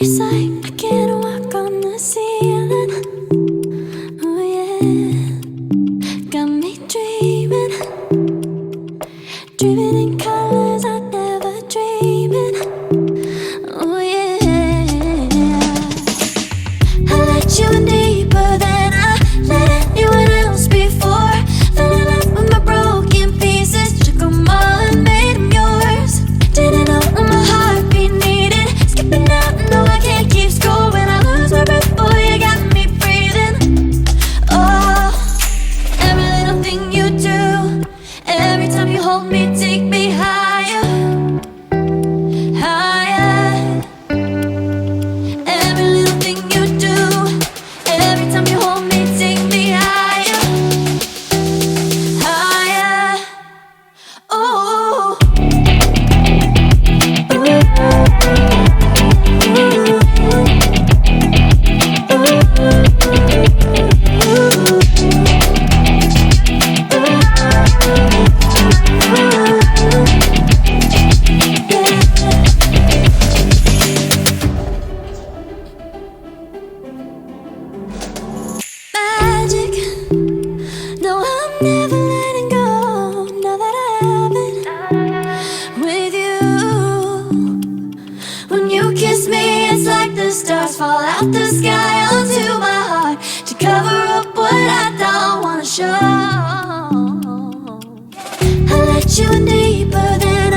It's like I can't walk on the ceiling. Oh yeah, got me dreaming, dreaming in colors I never dreamed in. Oh yeah, I let you in deeper than I let anyone else before. Fell in love with my broken pieces, took them all and made them yours. Didn't know what my heartbeat needed, skipping out, no I can't keep score. When I lose my breath, boy, you got me breathing. Oh, every little thing you do, every time you hold me, take me higher, higher. Every little thing you do, every time you hold me, take me higher, higher. Oh, magic. No, I'm never letting go. Now that I have it with you. When you kiss me, it's like the stars fall out the sky onto my heart to cover up what I don't wanna show. I let you in deeper than I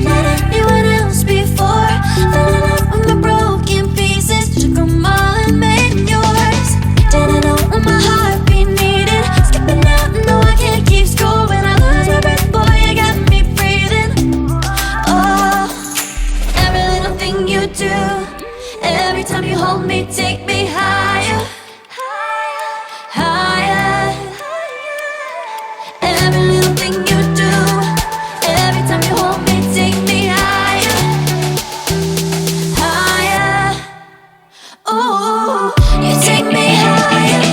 let anyone else before. Fell in love with my broken pieces, took them all and made them yours. Didn't know what my heartbeat needed, skipping out, no I can't keep score. When I lose my breath, boy, you got me breathing. Oh, every little thing you do, every time you hold me, take me higher, higher. Every little thing you do, every time you hold me, take me higher, higher. Oh, you take me higher,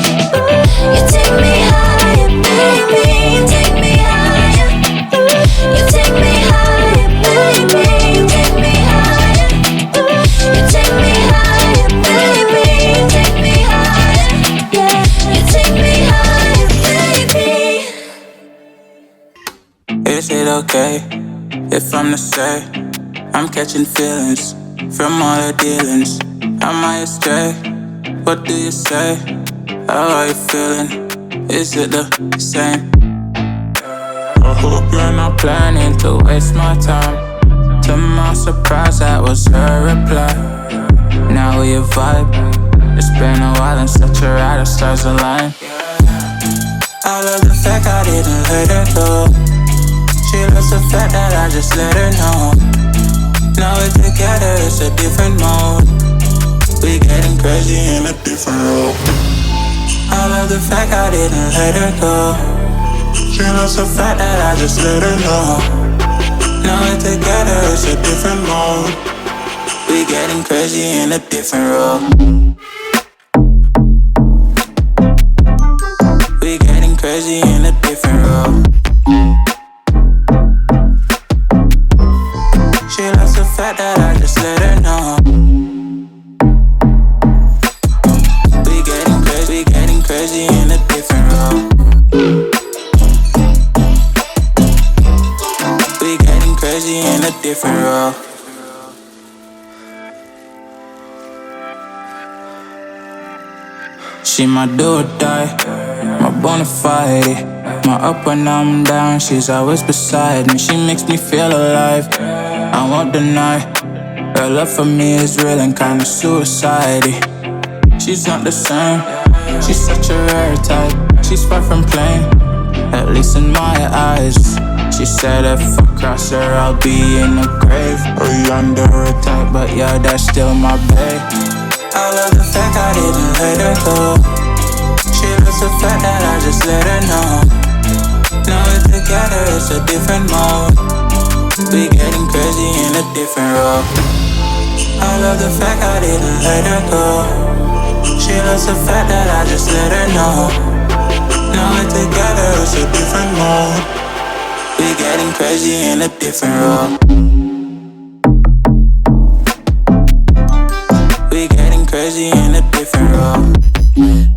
you take me higher, baby. You take me higher, you take me higher, baby. You take me higher, you take me higher, baby. You take me higher, yeah. You take me higher, baby. Is it okay if I'm to say I'm catching feelings from all the dealings? Am I astray? What do you say? How are you feeling? Is it the same? I hope you're not planning to waste my time. To my surprise, that was her reply. Now we vibe. It's been a while and such a ride, the stars align. I love the fact I didn't let her go. She loves the fact that I just let her know. Now we're together, it's a different mode. We getting crazy in a different role. I love the fact I didn't let her go. She loves the fact that I just let her know. Now we're together, it's a different mode. We getting crazy in a different role. We getting crazy in a different role. She loves the fact that I just let her know. We getting crazy in a different role. We getting crazy in a different role. She my do or die, my bona fide. My up when I'm down, she's always beside me. She makes me feel alive, I won't deny. Her love for me is real and kinda suicide-y. She's not the same, she's such a rare type. She's far from plain, at least in my eyes. She said if I cross her, I'll be in the grave or under her type, but yeah, that's still my babe. I love the fact I didn't let her go. She loves the fact that I just let her know. Now we're together, it's a different mode. We getting crazy in a different role. I love the fact I didn't let her go. She loves the fact that I just let her know. Now we're together, it's a different mode. We getting crazy in a different role. We crazy in a different role.